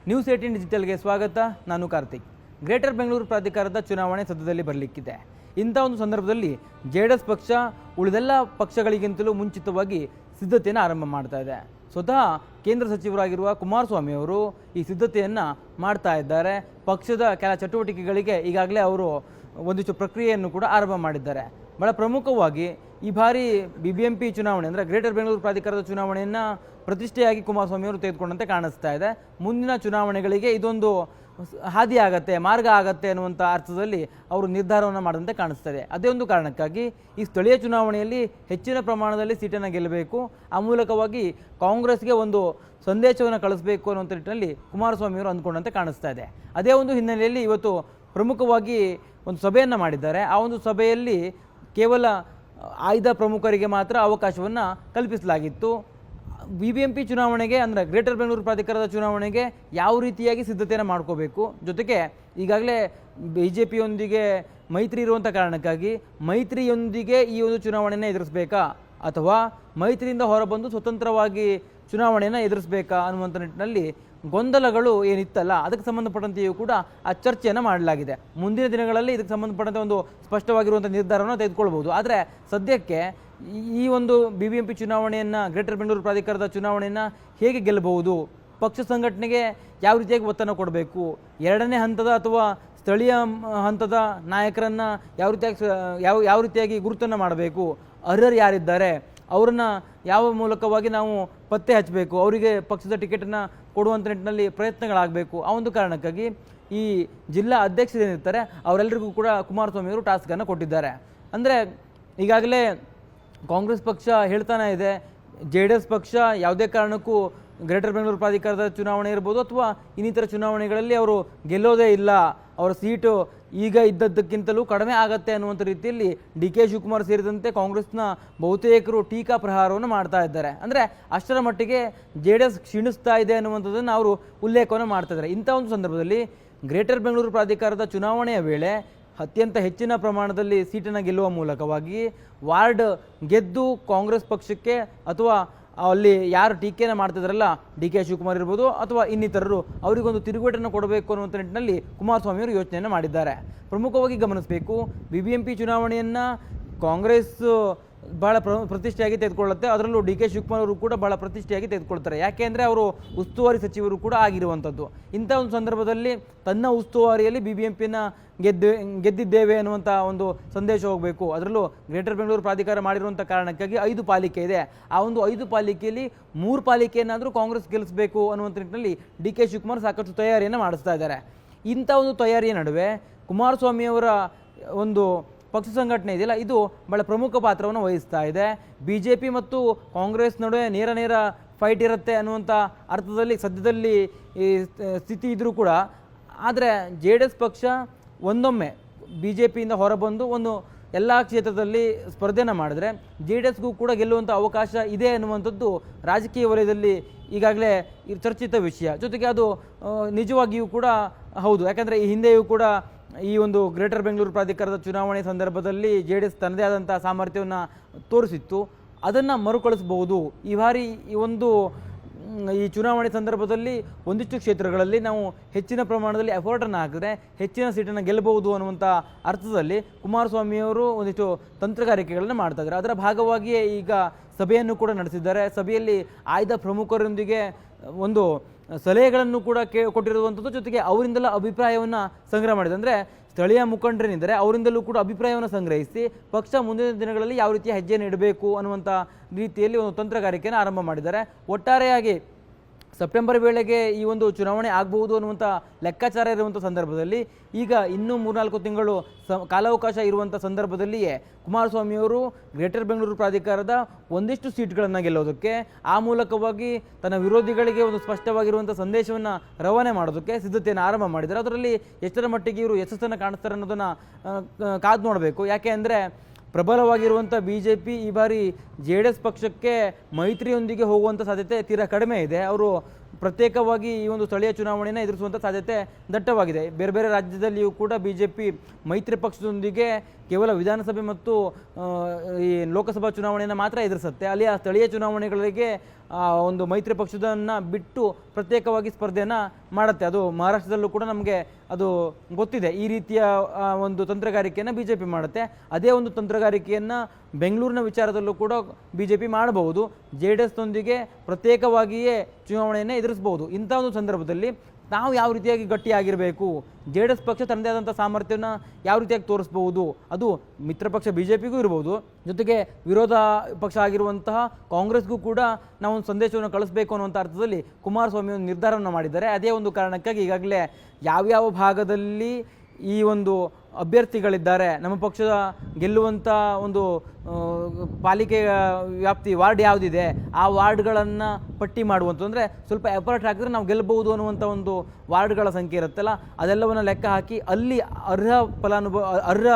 News 18 ಡಿಜಿಟಲ್ಗೆ ಸ್ವಾಗತ. ನಾನು Karthik. Greater Bengaluru ಪ್ರಾಧಿಕಾರದ ಚುನಾವಣೆ ಸದ್ಯದಲ್ಲಿ ಬರಲಿಕ್ಕಿದೆ. ಇಂಥ ಒಂದು ಸಂದರ್ಭದಲ್ಲಿ ಜೆಡಿಎಸ್ ಪಕ್ಷ ಉಳಿದೆಲ್ಲ ಪಕ್ಷಗಳಿಗಿಂತಲೂ ಮುಂಚಿತವಾಗಿ ಸಿದ್ಧತೆಯನ್ನು ಆರಂಭ ಮಾಡ್ತಾ ಇದೆ. ಸ್ವತಃ ಕೇಂದ್ರ ಸಚಿವರಾಗಿರುವ ಕುಮಾರಸ್ವಾಮಿ ಅವರು ಈ ಸಿದ್ಧತೆಯನ್ನು ಮಾಡ್ತಾ ಇದ್ದಾರೆ. ಪಕ್ಷದ ಕೆಲ ಚಟುವಟಿಕೆಗಳಿಗೆ ಈಗಾಗಲೇ ಅವರು ಒಂದಿಷ್ಟು ಪ್ರಕ್ರಿಯೆಯನ್ನು ಕೂಡ ಆರಂಭ ಮಾಡಿದ್ದಾರೆ. ಬಹಳ ಪ್ರಮುಖವಾಗಿ ಈ ಬಾರಿ BBMP ಚುನಾವಣೆ ಅಂದರೆ ಗ್ರೇಟರ್ ಬೆಂಗಳೂರು ಪ್ರಾಧಿಕಾರದ ಚುನಾವಣೆಯನ್ನು ಪ್ರತಿಷ್ಠೆಯಾಗಿ ಕುಮಾರಸ್ವಾಮಿ ಅವರು ತೆಗೆದುಕೊಂಡಂತೆ ಕಾಣಿಸ್ತಾ ಇದೆ. ಮುಂದಿನ ಚುನಾವಣೆಗಳಿಗೆ ಇದೊಂದು ಹಾದಿ ಆಗತ್ತೆ, ಮಾರ್ಗ ಆಗತ್ತೆ ಅನ್ನುವಂಥ ಅರ್ಥದಲ್ಲಿ ಅವರು ನಿರ್ಧಾರವನ್ನು ಮಾಡಿದಂತೆ ಕಾಣಿಸ್ತದೆ. ಅದೇ ಒಂದು ಕಾರಣಕ್ಕಾಗಿ ಈ ಸ್ಥಳೀಯ ಚುನಾವಣೆಯಲ್ಲಿ ಹೆಚ್ಚಿನ ಪ್ರಮಾಣದಲ್ಲಿ ಸೀಟನ್ನು ಗೆಲ್ಲಬೇಕು, ಆ ಮೂಲಕವಾಗಿ ಕಾಂಗ್ರೆಸ್ಗೆ ಒಂದು ಸಂದೇಶವನ್ನು ಕಳಿಸಬೇಕು ಅನ್ನುವಂಥ ನಿಟ್ಟಿನಲ್ಲಿ ಕುಮಾರಸ್ವಾಮಿ ಅವರು ಅಂದ್ಕೊಂಡಂತೆ ಕಾಣಿಸ್ತಾ ಇದೆ. ಅದೇ ಒಂದು ಹಿನ್ನೆಲೆಯಲ್ಲಿ ಇವತ್ತು ಪ್ರಮುಖವಾಗಿ ಒಂದು ಸಭೆಯನ್ನು ಮಾಡಿದ್ದಾರೆ. ಆ ಒಂದು ಸಭೆಯಲ್ಲಿ ಕೇವಲ ಆಯ್ದ ಪ್ರಮುಖರಿಗೆ ಮಾತ್ರ ಅವಕಾಶವನ್ನು ಕಲ್ಪಿಸಲಾಗಿತ್ತು. BBMP ಚುನಾವಣೆಗೆ ಅಂದರೆ ಗ್ರೇಟರ್ ಬೆಂಗಳೂರು ಪ್ರಾಧಿಕಾರದ ಚುನಾವಣೆಗೆ ಯಾವ ರೀತಿಯಾಗಿ ಸಿದ್ಧತೆಯನ್ನು ಮಾಡ್ಕೋಬೇಕು, ಜೊತೆಗೆ ಈಗಾಗಲೇ BJPಯೊಂದಿಗೆ ಮೈತ್ರಿ ಇರುವಂಥ ಕಾರಣಕ್ಕಾಗಿ ಮೈತ್ರಿಯೊಂದಿಗೆ ಈ ಒಂದು ಚುನಾವಣೆಯನ್ನು ಎದುರಿಸಬೇಕಾ ಅಥವಾ ಮೈತ್ರಿಯಿಂದ ಹೊರಬಂದು ಸ್ವತಂತ್ರವಾಗಿ ಚುನಾವಣೆಯನ್ನು ಎದುರಿಸಬೇಕಾ ಅನ್ನುವಂಥ ನಿಟ್ಟಿನಲ್ಲಿ ಗೊಂದಲಗಳು ಏನಿತ್ತಲ್ಲ ಅದಕ್ಕೆ ಸಂಬಂಧಪಟ್ಟಂತೆಯೂ ಕೂಡ ಆ ಚರ್ಚೆಯನ್ನು ಮಾಡಲಾಗಿದೆ. ಮುಂದಿನ ದಿನಗಳಲ್ಲಿ ಇದಕ್ಕೆ ಸಂಬಂಧಪಟ್ಟಂತೆ ಒಂದು ಸ್ಪಷ್ಟವಾಗಿರುವಂಥ ನಿರ್ಧಾರವನ್ನು ತೆಗೆದುಕೊಳ್ಬೋದು. ಆದರೆ ಸದ್ಯಕ್ಕೆ ಈ ಒಂದು BBMP ಚುನಾವಣೆಯನ್ನು ಗ್ರೇಟರ್ ಬೆಂಗಳೂರು ಪ್ರಾಧಿಕಾರದ ಚುನಾವಣೆಯನ್ನು ಹೇಗೆ ಗೆಲ್ಲಬಹುದು, ಪಕ್ಷ ಸಂಘಟನೆಗೆ ಯಾವ ರೀತಿಯಾಗಿ ಒತ್ತನ್ನು ಕೊಡಬೇಕು, ಎರಡನೇ ಹಂತದ ಅಥವಾ ಸ್ಥಳೀಯ ಹಂತದ ನಾಯಕರನ್ನು ಯಾವ ರೀತಿಯಾಗಿ ಗುರುತನ್ನು ಮಾಡಬೇಕು, ಅರ್ಹರು ಯಾರಿದ್ದಾರೆ ಅವರನ್ನು ಯಾವ ಮೂಲಕವಾಗಿ ನಾವು ಪತ್ತೆ ಹಚ್ಚಬೇಕು, ಅವರಿಗೆ ಪಕ್ಷದ ಟಿಕೆಟನ್ನು ಕೊಡುವಂಥ ನಿಟ್ಟಿನಲ್ಲಿ ಪ್ರಯತ್ನಗಳಾಗಬೇಕು. ಆ ಒಂದು ಕಾರಣಕ್ಕಾಗಿ ಈ ಜಿಲ್ಲಾ ಅಧ್ಯಕ್ಷರೇನಿರ್ತಾರೆ ಅವರೆಲ್ಲರಿಗೂ ಕೂಡ ಕುಮಾರಸ್ವಾಮಿ ಅವರು ಟಾಸ್ಕನ್ನು ಕೊಟ್ಟಿದ್ದಾರೆ. ಅಂದರೆ ಈಗಾಗಲೇ ಕಾಂಗ್ರೆಸ್ ಪಕ್ಷ ಹೇಳ್ತಾನೆ ಇದೆ, JDS ಪಕ್ಷ ಯಾವುದೇ ಕಾರಣಕ್ಕೂ ಗ್ರೇಟರ್ ಬೆಂಗಳೂರು ಪ್ರಾಧಿಕಾರದ ಚುನಾವಣೆ ಇರ್ಬೋದು ಅಥವಾ ಇನ್ನಿತರ ಚುನಾವಣೆಗಳಲ್ಲಿ ಅವರು ಗೆಲ್ಲೋದೇ ಇಲ್ಲ, ಅವರ ಸೀಟು ಈಗ ಇದ್ದದ್ದಕ್ಕಿಂತಲೂ ಕಡಿಮೆ ಆಗತ್ತೆ ಅನ್ನುವಂಥ ರೀತಿಯಲ್ಲಿ DK ಶಿವಕುಮಾರ್ ಸೇರಿದಂತೆ ಕಾಂಗ್ರೆಸ್ನ ಬಹುತೇಕರು ಟೀಕಾ ಪ್ರಹಾರವನ್ನು ಮಾಡ್ತಾ ಇದ್ದಾರೆ. ಅಂದರೆ ಅಷ್ಟರ ಮಟ್ಟಿಗೆ JDS ಕ್ಷೀಣಿಸ್ತಾ ಇದೆ ಅನ್ನುವಂಥದ್ದನ್ನು ಅವರು ಉಲ್ಲೇಖವನ್ನು ಮಾಡ್ತಾ ಇದ್ದಾರೆ. ಇಂಥ ಒಂದು ಸಂದರ್ಭದಲ್ಲಿ ಗ್ರೇಟರ್ ಬೆಂಗಳೂರು ಪ್ರಾಧಿಕಾರದ ಚುನಾವಣೆಯ ವೇಳೆ ಅತ್ಯಂತ ಹೆಚ್ಚಿನ ಪ್ರಮಾಣದಲ್ಲಿ ಸೀಟನ್ನು ಗೆಲ್ಲುವ ಮೂಲಕವಾಗಿ ವಾರ್ಡ್ ಗೆದ್ದು ಕಾಂಗ್ರೆಸ್ ಪಕ್ಷಕ್ಕೆ ಅಥವಾ ಅಲ್ಲಿ ಯಾರು ಟೀಕೆಯನ್ನು ಮಾಡ್ತಿದ್ದಾರಲ್ಲ DK ಶಿವಕುಮಾರ್ ಇರ್ಬೋದು ಅಥವಾ ಇನ್ನಿತರರು ಅವರಿಗೊಂದು ತಿರುಗೇಟನ್ನು ಕೊಡಬೇಕು ಅನ್ನುವಂಥ ನಿಟ್ಟಿನಲ್ಲಿ ಕುಮಾರಸ್ವಾಮಿ ಅವರು ಯೋಚನೆಯನ್ನು ಮಾಡಿದ್ದಾರೆ. ಪ್ರಮುಖವಾಗಿ ಗಮನಿಸಬೇಕು, BBMP ಚುನಾವಣೆಯನ್ನು ಕಾಂಗ್ರೆಸ್ ಬಹಳ ಪ್ರತಿಷ್ಠೆಯಾಗಿ ತೆಗೆದುಕೊಳ್ಳುತ್ತೆ. ಅದರಲ್ಲೂ DK ಶಿವಕುಮಾರ್ ಅವರು ಕೂಡ ಬಹಳ ಪ್ರತಿಷ್ಠೆಯಾಗಿ ತೆಗೆದುಕೊಳ್ತಾರೆ. ಯಾಕೆ ಅಂದರೆ ಅವರು ಉಸ್ತುವಾರಿ ಸಚಿವರು ಕೂಡ ಆಗಿರುವಂಥದ್ದು. ಇಂಥ ಒಂದು ಸಂದರ್ಭದಲ್ಲಿ ತನ್ನ ಉಸ್ತುವಾರಿಯಲ್ಲಿ BBMPನ ಗೆದ್ದಿದ್ದೇವೆ ಅನ್ನುವಂಥ ಒಂದು ಸಂದೇಶ ಹೋಗಬೇಕು. ಅದರಲ್ಲೂ ಗ್ರೇಟರ್ ಬೆಂಗಳೂರು ಪ್ರಾಧಿಕಾರ ಮಾಡಿರುವಂಥ ಕಾರಣಕ್ಕಾಗಿ 5 ಪಾಲಿಕೆ ಇದೆ. ಆ ಒಂದು 5 ಪಾಲಿಕೆಯಲ್ಲಿ 3 ಪಾಲಿಕೆಯನ್ನಾದರೂ ಕಾಂಗ್ರೆಸ್ ಗೆಲ್ಲಿಸಬೇಕು ಅನ್ನುವಂಥ ನಿಟ್ಟಿನಲ್ಲಿ DK ಶಿವಕುಮಾರ್ ಸಾಕಷ್ಟು ತಯಾರಿಯನ್ನು ಮಾಡಿಸ್ತಾ ಇದ್ದಾರೆ. ಇಂಥ ಒಂದು ತಯಾರಿಯ ನಡುವೆ ಕುಮಾರಸ್ವಾಮಿಯವರ ಒಂದು ಪಕ್ಷ ಸಂಘಟನೆ ಇದೆಯಲ್ಲ, ಇದು ಬಹಳ ಪ್ರಮುಖ ಪಾತ್ರವನ್ನು ವಹಿಸ್ತಾ ಇದೆ. BJP ಮತ್ತು ಕಾಂಗ್ರೆಸ್ ನಡುವೆ ನೇರ ಫೈಟ್ ಇರುತ್ತೆ ಅನ್ನುವಂಥ ಅರ್ಥದಲ್ಲಿ ಸದ್ಯದಲ್ಲಿ ಈ ಸ್ಥಿತಿ ಇದ್ದರೂ ಕೂಡ, ಆದರೆ JDS ಪಕ್ಷ ಒಂದೊಮ್ಮೆ BJPಯಿಂದ ಹೊರಬಂದು ಒಂದು ಎಲ್ಲ ಕ್ಷೇತ್ರದಲ್ಲಿ ಸ್ಪರ್ಧೆಯನ್ನು ಮಾಡಿದ್ರೆ JDSಗೂ ಕೂಡ ಗೆಲ್ಲುವಂಥ ಅವಕಾಶ ಇದೆ ಅನ್ನುವಂಥದ್ದು ರಾಜಕೀಯ ವಲಯದಲ್ಲಿ ಈಗಾಗಲೇ ಚರ್ಚಿತ ವಿಷಯ. ಜೊತೆಗೆ ಅದು ನಿಜವಾಗಿಯೂ ಕೂಡ ಹೌದು. ಯಾಕಂದರೆ ಈ ಹಿಂದೆಯೂ ಕೂಡ ಈ ಒಂದು ಗ್ರೇಟರ್ ಬೆಂಗಳೂರು ಪ್ರಾಧಿಕಾರದ ಚುನಾವಣೆ ಸಂದರ್ಭದಲ್ಲಿ JDS ತನ್ನದೇ ಆದಂಥ ಸಾಮರ್ಥ್ಯವನ್ನು ತೋರಿಸಿತ್ತು. ಅದನ್ನು ಮರುಕಳಿಸಬಹುದು. ಈ ಬಾರಿ ಈ ಚುನಾವಣೆ ಸಂದರ್ಭದಲ್ಲಿ ಒಂದಿಷ್ಟು ಕ್ಷೇತ್ರಗಳಲ್ಲಿ ನಾವು ಹೆಚ್ಚಿನ ಪ್ರಮಾಣದಲ್ಲಿ ಎಫರ್ಟನ್ನು ಹಾಕಿದ್ರೆ ಹೆಚ್ಚಿನ ಸೀಟನ್ನು ಗೆಲ್ಲಬಹುದು ಅನ್ನುವಂಥ ಅರ್ಥದಲ್ಲಿ ಕುಮಾರಸ್ವಾಮಿಯವರು ಒಂದಿಷ್ಟು ತಂತ್ರಗಾರಿಕೆಗಳನ್ನು ಮಾಡ್ತಾ ಇದ್ದಾರೆ. ಅದರ ಭಾಗವಾಗಿಯೇ ಈಗ ಸಭೆಯನ್ನು ಕೂಡ ನಡೆಸಿದ್ದಾರೆ. ಸಭೆಯಲ್ಲಿ ಆಯ್ದ ಪ್ರಮುಖರೊಂದಿಗೆ ಒಂದು ಸಲಹೆಗಳನ್ನು ಕೂಡ ಕೊಟ್ಟಿರುವಂಥದ್ದು, ಜೊತೆಗೆ ಅವರಿಂದೆಲ್ಲ ಅಭಿಪ್ರಾಯವನ್ನು ಸಂಗ್ರಹ ಮಾಡಿದೆ. ಅಂದರೆ ಸ್ಥಳೀಯ ಮುಖಂಡರೇನಿದ್ದಾರೆ ಅವರಿಂದಲೂ ಕೂಡ ಅಭಿಪ್ರಾಯವನ್ನು ಸಂಗ್ರಹಿಸಿ ಪಕ್ಷ ಮುಂದಿನ ದಿನಗಳಲ್ಲಿ ಯಾವ ರೀತಿಯ ಹೆಜ್ಜೆಯನ್ನು ಇಡಬೇಕು ಅನ್ನುವಂಥ ರೀತಿಯಲ್ಲಿ ಒಂದು ತಂತ್ರಗಾರಿಕೆಯನ್ನು ಆರಂಭ ಮಾಡಿದ್ದಾರೆ. ಒಟ್ಟಾರೆಯಾಗಿ ಸೆಪ್ಟೆಂಬರ್ ವೇಳೆಗೆ ಈ ಒಂದು ಚುನಾವಣೆ ಆಗಬಹುದು ಅನ್ನುವಂಥ ಲೆಕ್ಕಾಚಾರ ಇರುವಂಥ ಸಂದರ್ಭದಲ್ಲಿ ಈಗ ಇನ್ನೂ 3-4 ತಿಂಗಳು ಕಾಲಾವಕಾಶ ಇರುವಂಥ ಸಂದರ್ಭದಲ್ಲಿಯೇ ಕುಮಾರಸ್ವಾಮಿಯವರು ಗ್ರೇಟರ್ ಬೆಂಗಳೂರು ಪ್ರಾಧಿಕಾರದ ಒಂದಿಷ್ಟು ಸೀಟ್ಗಳನ್ನು ಗೆಲ್ಲೋದಕ್ಕೆ, ಆ ಮೂಲಕವಾಗಿ ತನ್ನ ವಿರೋಧಿಗಳಿಗೆ ಒಂದು ಸ್ಪಷ್ಟವಾಗಿರುವಂಥ ಸಂದೇಶವನ್ನು ರವಾನೆ ಮಾಡೋದಕ್ಕೆ ಸಿದ್ಧತೆಯನ್ನು ಆರಂಭ ಮಾಡಿದ್ದಾರೆ. ಅದರಲ್ಲಿ ಎಷ್ಟರ ಮಟ್ಟಿಗೆ ಇವರು ಯಶಸ್ಸನ್ನು ಕಾಣಿಸ್ತಾರೆ ಅನ್ನೋದನ್ನು ಕಾದು ನೋಡಬೇಕು. ಯಾಕೆ ಅಂದರೆ ಪ್ರಬಲವಾಗಿರುವಂಥ BJP ಈ ಬಾರಿ JDS ಪಕ್ಷಕ್ಕೆ ಮೈತ್ರಿಯೊಂದಿಗೆ ಹೋಗುವಂಥ ಸಾಧ್ಯತೆ ತೀರಾ ಕಡಿಮೆ ಇದೆ. ಅವರು ಪ್ರತ್ಯೇಕವಾಗಿ ಈ ಒಂದು ಸ್ಥಳೀಯ ಚುನಾವಣೆಯನ್ನು ಎದುರಿಸುವಂಥ ಸಾಧ್ಯತೆ ದಟ್ಟವಾಗಿದೆ. ಬೇರೆ ಬೇರೆ ರಾಜ್ಯದಲ್ಲಿಯೂ ಕೂಡ BJP ಮೈತ್ರಿ ಪಕ್ಷದೊಂದಿಗೆ ಕೇವಲ ವಿಧಾನಸಭೆ ಮತ್ತು ಈ ಲೋಕಸಭಾ ಚುನಾವಣೆಯನ್ನು ಮಾತ್ರ ಎದುರಿಸುತ್ತೆ. ಅಲ್ಲಿ ಆ ಸ್ಥಳೀಯ ಚುನಾವಣೆಗಳಿಗೆ ಒಂದು ಮೈತ್ರಿ ಪಕ್ಷದನ್ನು ಬಿಟ್ಟು ಪ್ರತ್ಯೇಕವಾಗಿ ಸ್ಪರ್ಧೆಯನ್ನು ಮಾಡುತ್ತೆ. ಅದು ಮಹಾರಾಷ್ಟ್ರದಲ್ಲೂ ಕೂಡ ನಮಗೆ ಅದು ಗೊತ್ತಿದೆ. ಈ ರೀತಿಯ ಒಂದು ತಂತ್ರಗಾರಿಕೆಯನ್ನು ಬಿ ಜೆ ಪಿ ಮಾಡುತ್ತೆ. ಅದೇ ಒಂದು ತಂತ್ರಗಾರಿಕೆಯನ್ನು ಬೆಂಗಳೂರಿನ ವಿಚಾರದಲ್ಲೂ ಕೂಡ ಬಿ ಜೆ ಪಿ ಮಾಡಬಹುದು. ಜೆ ಡಿ ಎಸ್ನೊಂದಿಗೆ ಪ್ರತ್ಯೇಕವಾಗಿಯೇ ಚುನಾವಣೆಯನ್ನು ಎದುರಿಸಬಹುದು. ಇಂಥ ಒಂದು ಸಂದರ್ಭದಲ್ಲಿ ನಾವು ಯಾವ ರೀತಿಯಾಗಿ ಗಟ್ಟಿಯಾಗಿರಬೇಕು, ಜೆ ಡಿ ಎಸ್ ಪಕ್ಷ ತನ್ನದೇ ಆದಂಥ ಸಾಮರ್ಥ್ಯವನ್ನು ಯಾವ ರೀತಿಯಾಗಿ ತೋರಿಸ್ಬಹುದು, ಅದು ಮಿತ್ರ ಪಕ್ಷ ಬಿ ಜೆ ಪಿಗೂ ಇರ್ಬೋದು, ಜೊತೆಗೆ ವಿರೋಧ ಪಕ್ಷ ಆಗಿರುವಂತಹ ಕಾಂಗ್ರೆಸ್ಗೂ ಕೂಡ ನಾವು ಒಂದು ಸಂದೇಶವನ್ನು ಕಳಿಸಬೇಕು ಅನ್ನುವಂಥ ಅರ್ಥದಲ್ಲಿ ಕುಮಾರಸ್ವಾಮಿ ಒಂದು ನಿರ್ಧಾರವನ್ನು ಮಾಡಿದ್ದಾರೆ. ಅದೇ ಒಂದು ಕಾರಣಕ್ಕಾಗಿ ಈಗಾಗಲೇ ಯಾವ್ಯಾವ ಭಾಗದಲ್ಲಿ ಈ ಒಂದು ಅಭ್ಯರ್ಥಿಗಳಿದ್ದಾರೆ, ನಮ್ಮ ಪಕ್ಷದ ಗೆಲ್ಲುವಂಥ ಒಂದು ಪಾಲಿಕೆ ವ್ಯಾಪ್ತಿ ವಾರ್ಡ್ ಯಾವುದಿದೆ ಆ ವಾರ್ಡ್ಗಳನ್ನು ಪಟ್ಟಿ ಮಾಡುವಂಥ, ಅಂದರೆ ಸ್ವಲ್ಪ ಎಫರ್ಟ್ ಹಾಕಿದ್ರೆ ನಾವು ಗೆಲ್ಲಬಹುದು ಅನ್ನುವಂಥ ಒಂದು ವಾರ್ಡ್ಗಳ ಸಂಖ್ಯೆ ಇರುತ್ತಲ್ಲ, ಅದೆಲ್ಲವನ್ನು ಲೆಕ್ಕ ಹಾಕಿ ಅಲ್ಲಿ ಅರ್ಹ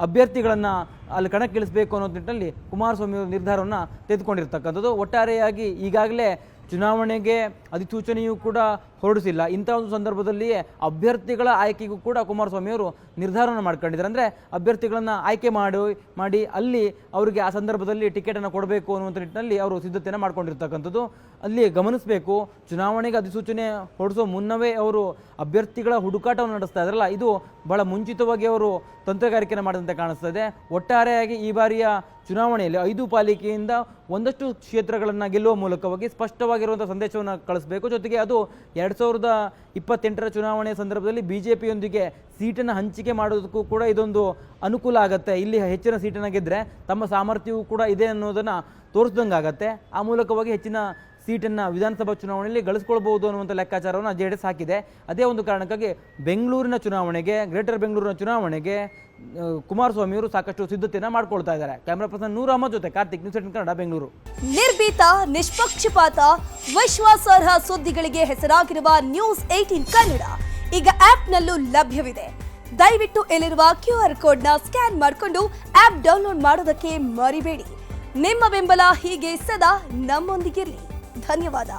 ಅಭ್ಯರ್ಥಿಗಳನ್ನು ಅಲ್ಲಿ ಕಣಕ್ಕಿಳಿಸಬೇಕು ಅನ್ನೋ ನಿಟ್ಟಿನಲ್ಲಿ ಕುಮಾರಸ್ವಾಮಿ ಅವರು ನಿರ್ಧಾರವನ್ನು ತೆಗೆದುಕೊಂಡಿರ್ತಕ್ಕಂಥದ್ದು. ಒಟ್ಟಾರೆಯಾಗಿ ಈಗಾಗಲೇ ಚುನಾವಣೆಗೆ ಅಧಿಸೂಚನೆಯೂ ಕೂಡ ಹೊರಡಿಸಿಲ್ಲ. ಇಂಥ ಒಂದು ಸಂದರ್ಭದಲ್ಲಿಯೇ ಅಭ್ಯರ್ಥಿಗಳ ಆಯ್ಕೆಗೂ ಕೂಡ ಕುಮಾರಸ್ವಾಮಿ ಅವರು ನಿರ್ಧಾರವನ್ನು ಮಾಡ್ಕೊಂಡಿದ್ದಾರೆ. ಅಂದರೆ ಅಭ್ಯರ್ಥಿಗಳನ್ನು ಆಯ್ಕೆ ಮಾಡಿ ಅಲ್ಲಿ ಅವರಿಗೆ ಆ ಸಂದರ್ಭದಲ್ಲಿ ಟಿಕೆಟನ್ನು ಕೊಡಬೇಕು ಅನ್ನುವಂಥ ನಿಟ್ಟಿನಲ್ಲಿ ಅವರು ಸಿದ್ಧತೆಯನ್ನು ಮಾಡ್ಕೊಂಡಿರ್ತಕ್ಕಂಥದ್ದು. ಅಲ್ಲಿ ಗಮನಿಸಬೇಕು, ಚುನಾವಣೆಗೆ ಅಧಿಸೂಚನೆ ಹೊರಡಿಸೋ ಮುನ್ನವೇ ಅವರು ಅಭ್ಯರ್ಥಿಗಳ ಹುಡುಕಾಟವನ್ನು ನಡೆಸ್ತಾ ಇದ್ದಾರಲ್ಲ, ಇದು ಬಹಳ ಮುಂಚಿತವಾಗಿ ಅವರು ತಂತ್ರಗಾರಿಕೆಯನ್ನು ಮಾಡಿದಂತೆ ಕಾಣಿಸ್ತದೆ. ಒಟ್ಟಾರೆಯಾಗಿ ಈ ಬಾರಿಯ ಚುನಾವಣೆಯಲ್ಲಿ 5 ಪಾಲಿಕೆಯಿಂದ ಒಂದಷ್ಟು ಕ್ಷೇತ್ರಗಳನ್ನು ಗೆಲ್ಲುವ ಮೂಲಕವಾಗಿ ಸ್ಪಷ್ಟವಾಗಿರುವಂಥ ಸಂದೇಶವನ್ನು ಕಳಿಸಬೇಕು. ಜೊತೆಗೆ ಅದು 2028ರ ಚುನಾವಣೆಯ ಸಂದರ್ಭದಲ್ಲಿ ಬಿ ಜೆ ಪಿಯೊಂದಿಗೆ ಸೀಟನ್ನು ಹಂಚಿಕೆ ಮಾಡೋದಕ್ಕೂ ಕೂಡ ಇದೊಂದು ಅನುಕೂಲ ಆಗುತ್ತೆ. ಇಲ್ಲಿ ಹೆಚ್ಚಿನ ಸೀಟನ್ನು ಗೆದ್ದರೆ ತಮ್ಮ ಸಾಮರ್ಥ್ಯವೂ ಕೂಡ ಇದೆ ಅನ್ನೋದನ್ನು ತೋರಿಸ್ದಂಗೆ ಆಗುತ್ತೆ. ಆ ಮೂಲಕವಾಗಿ ಹೆಚ್ಚಿನ ಸೀಟನ್ನು ವಿಧಾನಸಭಾ ಚುನಾವಣೆಯಲ್ಲಿ ಗಳಿಸ್ಕೊಳ್ಬಹುದು ಅನ್ನುವಂಥ ಲೆಕ್ಕಾಚಾರವನ್ನು ಜೆ ಡಿ ಎಸ್ ಹಾಕಿದೆ. ಅದೇ ಒಂದು ಕಾರಣಕ್ಕಾಗಿ ಬೆಂಗಳೂರಿನ ಚುನಾವಣೆಗೆ, ಗ್ರೇಟರ್ ಬೆಂಗಳೂರಿನ ಚುನಾವಣೆಗೆ ಕುಮಾರಸ್ವಾಮಿ ಅವರು ಸಾಕಷ್ಟು ಸಿದ್ಧತೆಯನ್ನು ಮಾಡ್ಕೊಳ್ತಾ ಇದ್ದಾರೆ. ಕ್ಯಾಮ್ರಾ ಪರ್ಸನ್ ನೂರ್ ಅಹಮದ್ ಜೊತೆ ಕಾರ್ತಿಕ್, ನ್ಯೂಸ್ 18 ಕನ್ನಡ, ಬೆಂಗಳೂರು. ನಿರ್ಭೀತ, ನಿಷ್ಪಕ್ಷಪಾತ, ವಿಶ್ವಾಸಾರ್ಹ ಸುದ್ದಿಗಳಿಗೆ ಹೆಸರಾಗಿರುವ ನ್ಯೂಸ್ 18 ಕನ್ನಡ ಈಗ ಆಪ್ನಲ್ಲೂ ಲಭ್ಯವಿದೆ. ದಯವಿಟ್ಟು ಇಲ್ಲಿರುವ QR ಕೋಡ್ನ ಸ್ಕ್ಯಾನ್ ಮಾಡಿಕೊಂಡು ಆಪ್ ಡೌನ್ಲೋಡ್ ಮಾಡೋದಕ್ಕೆ ಮರಿಬೇಡಿ. ನಿಮ್ಮ ಬೆಂಬಲ ಹೀಗೆ ಸದಾ ನಮ್ಮೊಂದಿಗಿರಲಿ. ಧನ್ಯವಾದ.